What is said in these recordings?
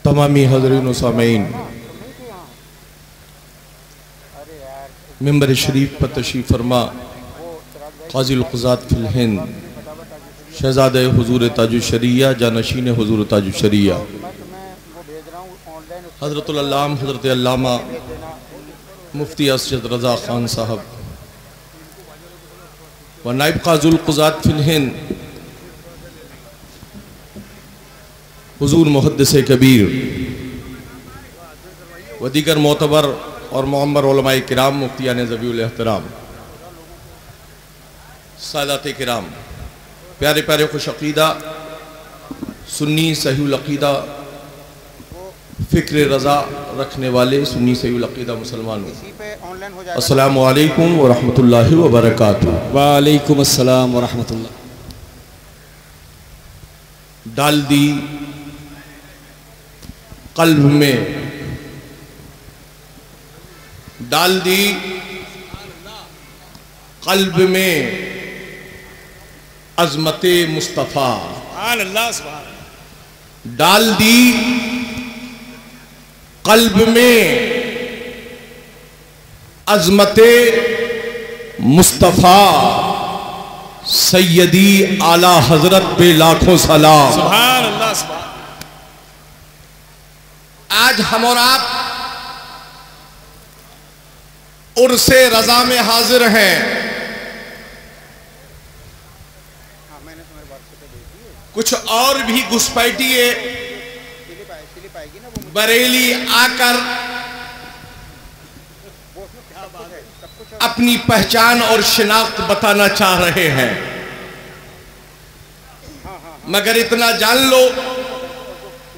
तमामी हज़रीन व सामीन, मिंबर शरीफ पर तशरीफ़ फरमा क़ाज़ी अल-क़ुज़ात फ़िल हिंद शहज़ादे हुज़ूर ताजुश्शरिया जानशीन हुज़ूर ताजुश्शरिया हज़रतुल अल्लाम हज़रत अल्लामा मुफ्ती असद रज़ा ख़ान साहब व नाइब क़ाज़ी अल-क़ुज़ात फ़िल हिंद हुज़ूर मुहद्दिस कबीर व दीगर मोतबर और मोअम्मर उलमाए किराम मुफ्तियान ज़वीउल एहतराम सादात किराम, प्यारे प्यारे खुश अक़ीदा सुन्नी सहीहुल अक़ीदा फ़िक्र रज़ा रखने वाले सुन्नी सहीहुल अक़ीदा मुसलमानों, अस्सलामु अलैकुम व रहमतुल्लाहि व बरकातुहू। वालेकुम अस्सलाम व रहमतुल्लाह। डाल दी कल्ब में, डाल दी कल्ब में अज़मते मुस्तफ़ा, डाल दी कल्ब में अज़मते मुस्तफ़ा, सैयदी आला हजरत पे लाखों सलाम। सुभान अल्लाह, सुभान। आज हम और आप उर्से रजा में हाजिर हैं। कुछ और भी घुसपैठिए बरेली आकर अपनी पहचान और शिनाख्त बताना चाह रहे हैं, मगर इतना जान लो,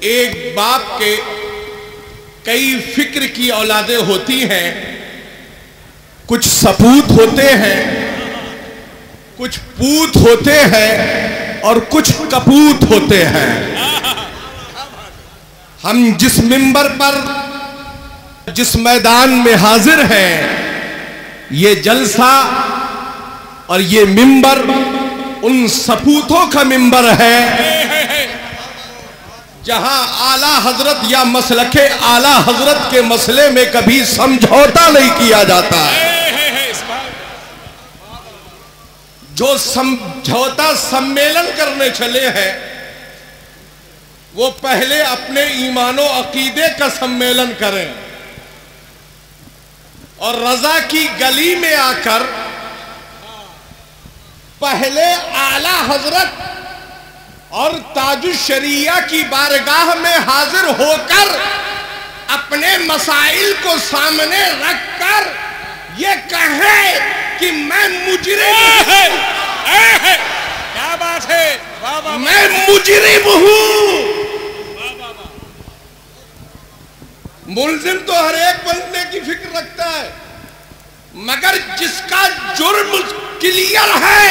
एक बाप के कई फिक्र की औलादें होती हैं। कुछ सपूत होते हैं, कुछ पूत होते हैं और कुछ कपूत होते हैं। हम जिस मिंबर पर, जिस मैदान में हाजिर हैं, ये जलसा और ये मिंबर उन सपूतों का मिंबर है जहां आला हजरत या मसलके आला हजरत के मसले में कभी समझौता नहीं किया जाता है। जो समझौता सम्मेलन करने चले हैं वो पहले अपने ईमानो अकीदे का सम्मेलन करें और रजा की गली में आकर पहले आला हजरत और ताजुश्शरिया की बारगाह में हाजिर होकर अपने मसाइल को सामने रखकर ये कहे कि मैं मुजरिम हूं। क्या बात है, मैं मुजरिम हूं। मुल्जिम तो हर एक बनने की फिक्र रखता है, मगर जिसका जुर्म क्लियर है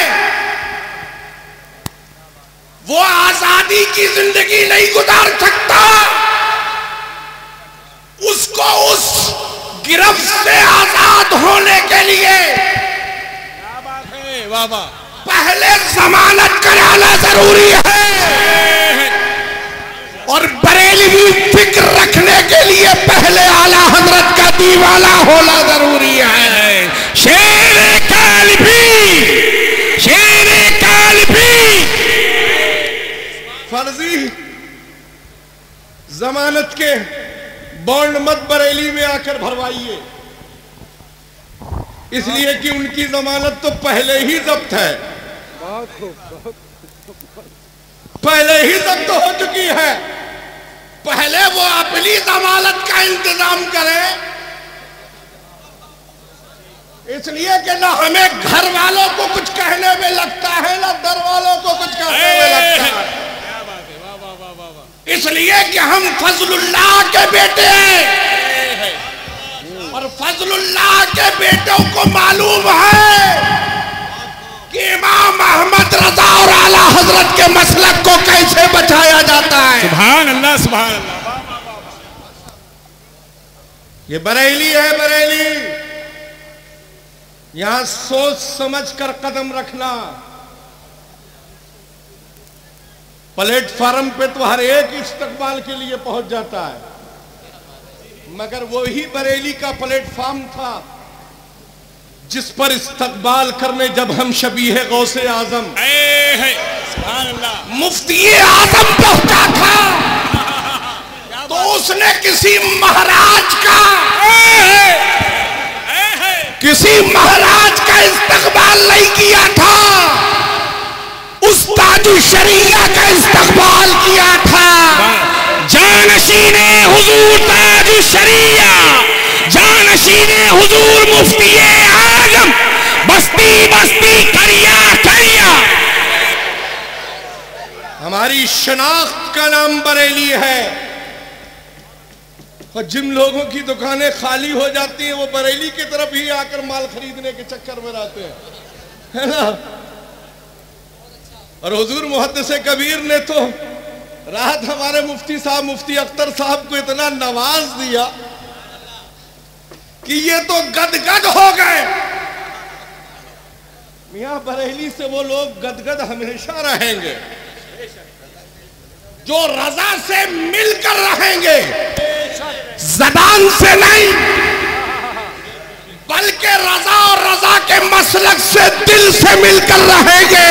वो आजादी की जिंदगी नहीं गुजार सकता। उसको उस गिरफ्त से आजाद होने के लिए क्या बात है, वाह वाह, पहले जमानत कराना जरूरी है और बरेलवी फिक्र रखने के लिए पहले आला हजरत का दीवाना होना जरूरी है। शेर काल्बी, शेर काल्बी। फर्जी जमानत के बॉन्ड मत बरेली में आकर भरवाइए, इसलिए कि उनकी जमानत तो पहले ही जब्त है, पहले ही जब्त हो चुकी है। पहले वो अपनी जमानत का इंतजाम करें, इसलिए कि ना हमें घर वालों को कुछ कहने में लगता है ना दर वालों को कुछ कहने में लगता है। इसलिए कि हम फजलुल्लाह के बेटे हैं और फजलुल्लाह के बेटों को मालूम है कि इमाम अहमद रजा और आला हजरत के मसलक को कैसे बचाया जाता है। सुभान अल्लाह, सुभान अल्लाह। ये बरेली है, बरेली। यहां सोच समझ कर कदम रखना। प्लेटफार्म पे तो हर एक इस्तकबाल के लिए पहुंच जाता है, मगर वही बरेली का प्लेटफार्म था जिस पर इस्तकबाल करने जब हम शबीह गौसे आजम मुफ्ती आजम पहुंचा था तो उसने किसी महाराज का इस्तकबाल नहीं किया था, उस ताजुश शरिया का इस्तकबाल किया था। जानशीने हुजूर ताजुश शरिया, जानशीने हुजूर मुफ्ती आजम, बस्ती बस्ती करिया करिया। हमारी शनाख्त का नाम बरेली है, और जिन लोगों की दुकानें खाली हो जाती हैं वो बरेली की तरफ ही आकर माल खरीदने के चक्कर में रहते हैं, है ना। और हुजूर मुहद्दिस कबीर ने तो रात हमारे मुफ्ती साहब मुफ्ती अख्तर साहब को इतना नवाज दिया कि ये तो गदगद हो गए। मियां बरेली से वो लोग गदगद हमेशा रहेंगे जो रजा से मिलकर रहेंगे, ज़बान से नहीं बल्कि रजा और रजा के मसलक से दिल से मिलकर रहेंगे।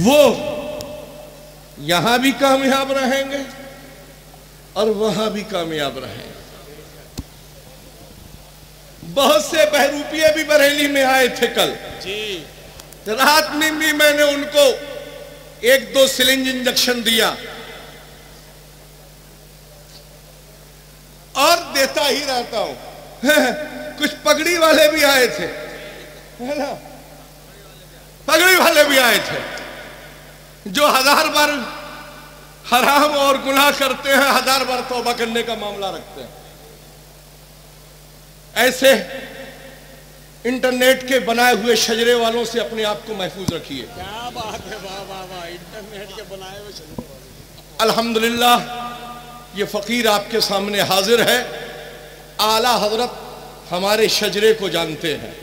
वो यहां भी कामयाब रहेंगे और वहां भी कामयाब रहेंगे। बहुत से बहरूपिये भी बरेली में आए थे कल जी, रात में भी मैंने उनको 1-2 सिरिंज इंजेक्शन दिया और देता ही रहता हूं। कुछ पगड़ी वाले भी आए थे, है ना, पगड़ी वाले भी आए थे जो 1000 बार हराम और गुनाह करते हैं, 1000 बार तौबा करने का मामला रखते हैं। ऐसे इंटरनेट के बनाए हुए शजरे वालों से अपने आप को महफूज रखिए। क्या बात है, वाह वाह वाह, इंटरनेट के बनाए हुए शजरे वाले। अल्हम्दुलिल्लाह ये फकीर आपके सामने हाजिर है। आला हजरत हमारे शजरे को जानते हैं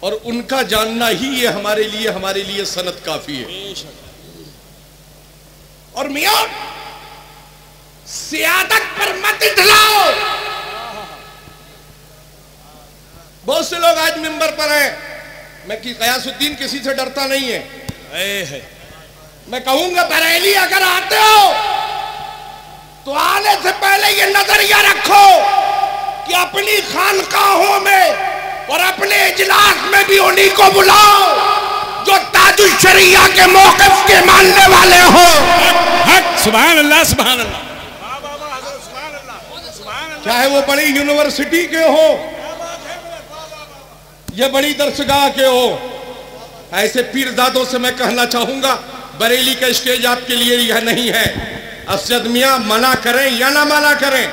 और उनका जानना ही ये हमारे लिए सनद काफी है। और मियां सियादत पर मत इठलाओ। बहुत से लोग आज मिंबर पर हैं, मैं कि कयासुद्दीन किसी से डरता नहीं है। मैं कहूंगा बरेली अगर आते हो तो आने से पहले ये नजरिया रखो कि अपनी खानकाहों में और अपने इजलास में भी उन्हीं को बुलाओ जो ताजुश शरिया के मौक़िफ़ के मानने वाले हो। सुभान अल्लाह, सुभान अल्लाह, चाहे वो बड़ी यूनिवर्सिटी के हो या बड़ी दरसगाह के हो। ऐसे पीरजादों से मैं कहना चाहूंगा बरेली का स्टेज आपके लिए यह नहीं है। असद मियां मना करें या ना मना करें,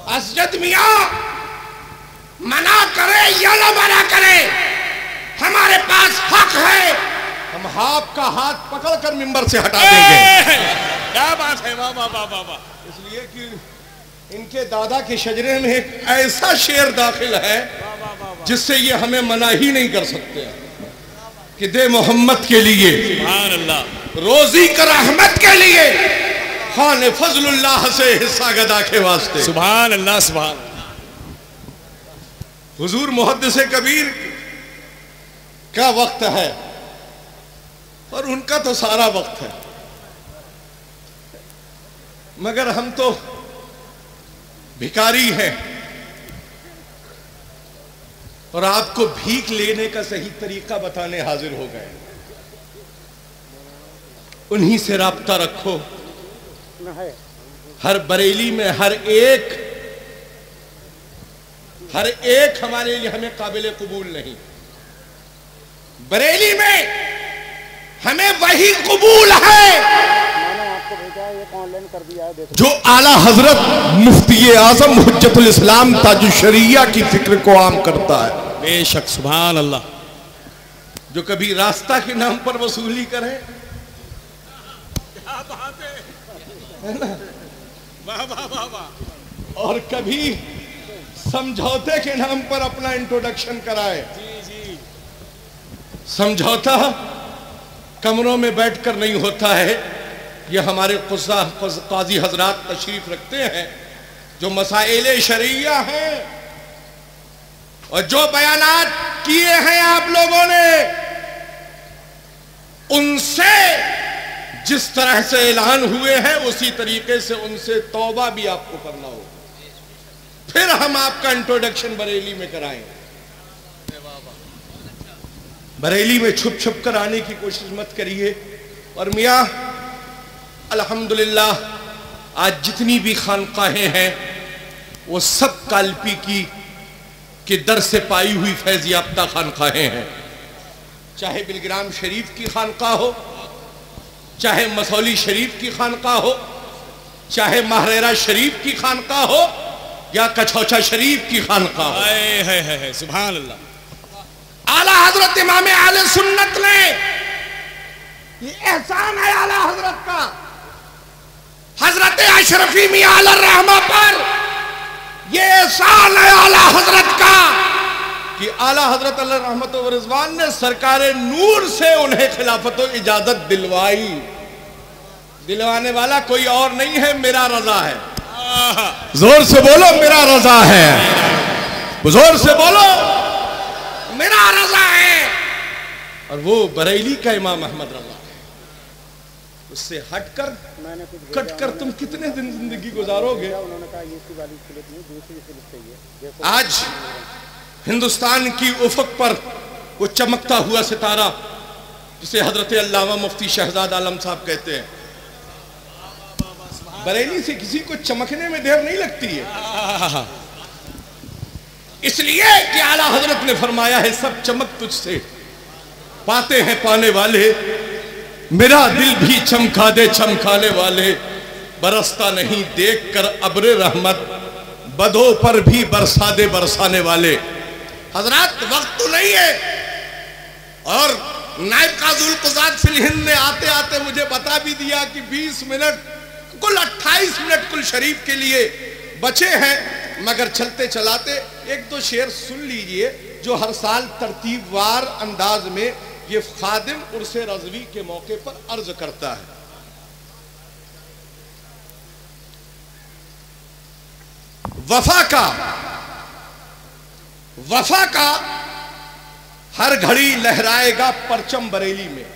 असद मियां मना करें या ना मना करें, हमारे पास हक है। हम आपका हाथ पकड़कर मिंबर से हटा देंगे। क्या बात है, वाह वाह वाह वाह। इसलिए कि इनके दादा के शजरे में एक ऐसा शेर दाखिल है जिससे ये हमें मना ही नहीं कर सकते कि दे मोहम्मद के लिए, सुभान अल्लाह, रोजी कर रहमत के लिए, खान फजलुल्लाह से हिस्सा गदा के वास्ते। सुभान अल्लाह, सुभान। हुजूर मुहद्दिस कबीर का वक्त है और उनका तो सारा वक्त है, मगर हम तो भिखारी हैं और आपको भीख लेने का सही तरीका बताने हाजिर हो गए। उन्हीं से राब्ता रखो। हर बरेली में हर एक हमारे लिए हमें काबिल कबूल नहीं। बरेली में हमें वही कबूल है कर दिया है, जो आला हजरत मुफ्ती आजम हुज्जतुल इस्लाम ताजुश शरिया की फिक्र को आम करता है। बेशक, सुभान अल्लाह। जो कभी रास्ता के नाम पर वसूली करे, क्या बात है ना, वाह वाह वाह वाह, और कभी समझौते के नाम पर अपना इंट्रोडक्शन कराए। जी जी, समझौता कमरों में बैठकर नहीं होता है। ये हमारे काजी हजरात तशरीफ रखते हैं, जो मसाइल शरिया हैं और जो बयानात किए हैं आप लोगों ने, उनसे जिस तरह से ऐलान हुए हैं उसी तरीके से उनसे तौबा भी आपको करना होगा। फिर हम आपका इंट्रोडक्शन बरेली में कराएंगे। बरेली में छुप छुप कर आने की कोशिश मत करिए। और मियाँ अल्हम्दुलिल्लाह आज जितनी भी खानकाहें हैं वो सब काल्पी के दर से पाई हुई फैज़ याफ्ता खानकाहें हैं। चाहे बिलग्राम शरीफ की खानका हो, चाहे मसौली शरीफ की खानका हो, चाहे महरेरा शरीफ की खानका हो, या कछौचा शरीफ की खानका हो। है सुभान अल्लाह। आला हजरत इमाम आले सुन्नत ने, ये एहसान है आला हजरत का, हजरत अशरफी मियां आला रहमा पर ये एहसान है आला हजरत का कि आला हजरत अल्लाह रहमत व रिजवान ने सरकार नूर से उन्हें खिलाफत व इजाजत दिलवाई। दिलवाने वाला कोई और नहीं है, मेरा रजा है। जोर से बोलो मेरा रजा है, जोर से बोलो मेरा रजा है। और वो बरेली का इमाम अहमद रजा है। उससे हटकर कटकर तुम कितने दिन जिंदगी गुजारोगे। आज हिंदुस्तान की उफक पर वो चमकता हुआ सितारा जिसे हजरत अल्लामा मुफ्ती शहजाद आलम साहब कहते हैं, बरेली से किसी को चमकने में देर नहीं लगती है। इसलिए कि आला हजरत ने फरमाया है, सब चमक तुझसे पाते हैं पाने वाले, मेरा दिल भी चमका दे चमकाने वाले, बरसता नहीं देख कर अब्र रहमत, बदों पर भी बरसा दे बरसाने वाले। हजरत वक्त तो नहीं है। और नायब काजुल कुजात फिल हिंद ने आते आते मुझे बता भी दिया कि 20 मिनट, कुल 28 मिनट कुल शरीफ के लिए बचे हैं, मगर चलते चलाते एक दो शेर सुन लीजिए जो हर साल तरतीबवार अंदाज में ये खादिम उर्से रज़वी के मौके पर अर्ज करता है। वफा का हर घड़ी लहराएगा परचम बरेली में।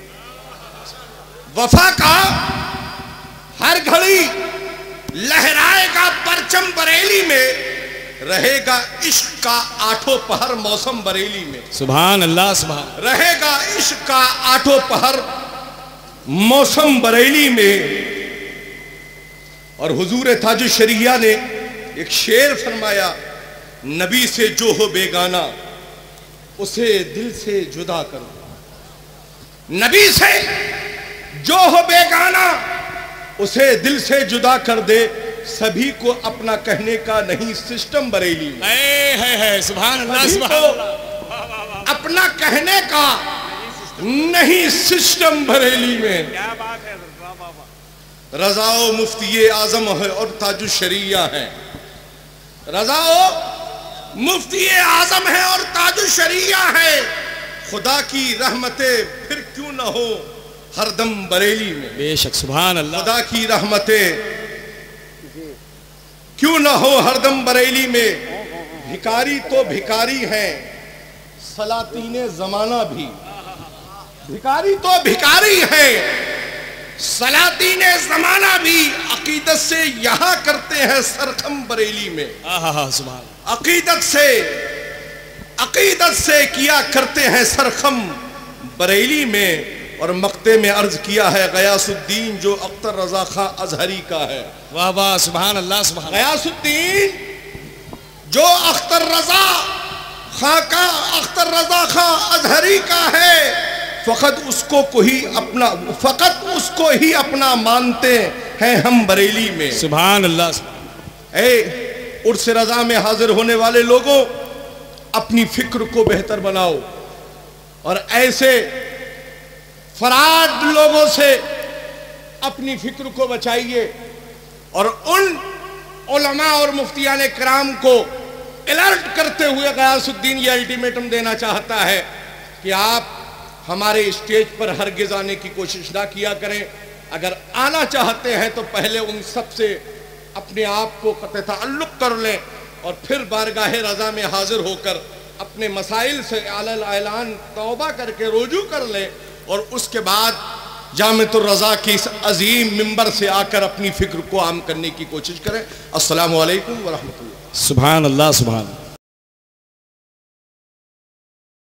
वफा का हर घड़ी लहराएगा परचम बरेली में, रहेगा इश्क का आठों पहर मौसम बरेली में। सुभान अल्लाह सुभान। रहेगा इश्क का आठों पहर मौसम बरेली में। और हुजूर ताजुल शरिया ने एक शेर फरमाया, नबी से जो हो बेगाना उसे दिल से जुदा कर दो। नबी से जो हो बेगाना उसे दिल से जुदा कर दे, सभी को अपना कहने का नहीं सिस्टम बरेली में। है सुभान अल्लाह सुभान। अपना कहने का नहीं सिस्टम बरेली में। क्या बात है। रजाओ मुफ्ती आजम है और ताजुल शरिया है। रजाओ मुफ्ती आजम है और ताजुल शरिया है। खुदा की रहमतें फिर क्यों न हो हरदम बरेली में। बेशक सुभान अल्लाह। खुदा की रहमतें क्यों न हो हरदम बरेली में। भिकारी तो भिकारी हैं, सलातीने जमाना भी। भिकारी तो भिकारी है, सलातीने जमाना भी। अकीदत से यहां करते हैं सरखम बरेली में। सुभान। अकीदत से किया करते हैं सरखम बरेली में। और मक्ते में अर्ज किया है गयासुद्दीन जो अख्तर रजा खां अजहरी का है। वाह वाह सुभान अल्लाह सुभान। गयासुद्दीन जो अख्तर रजा खां अजहरी का है, फकत उसको ही अपना मानते हैं हम बरेली में। सुभान अल्लाह। उर्स रजा में हाजिर होने वाले लोगों, अपनी फिक्र को बेहतर बनाओ और ऐसे फराड लोगों से अपनी फिक्र को बचाइए। और उन उलमा और मुफ्तियान किराम को अलर्ट करते हुए गयासुद्दीन ये अल्टीमेटम देना चाहता है कि आप हमारे स्टेज पर हरगिज आने की कोशिश ना किया करें। अगर आना चाहते हैं तो पहले उन सब से अपने आप को क़त्अ ताल्लुक़ कर लें और फिर बारगाह रज़ा में हाजिर होकर अपने मसाइल से ऐलान तौबा करके रुजू कर लें और उसके बाद जामिअतुर रज़ा की इस अजीम मिंबर से आकर अपनी फ़िक्र को आम करने की कोशिश करें। अस्सलामु अलैकुम व रहमतुल्लाह। सुभान अल्लाह, सुभान।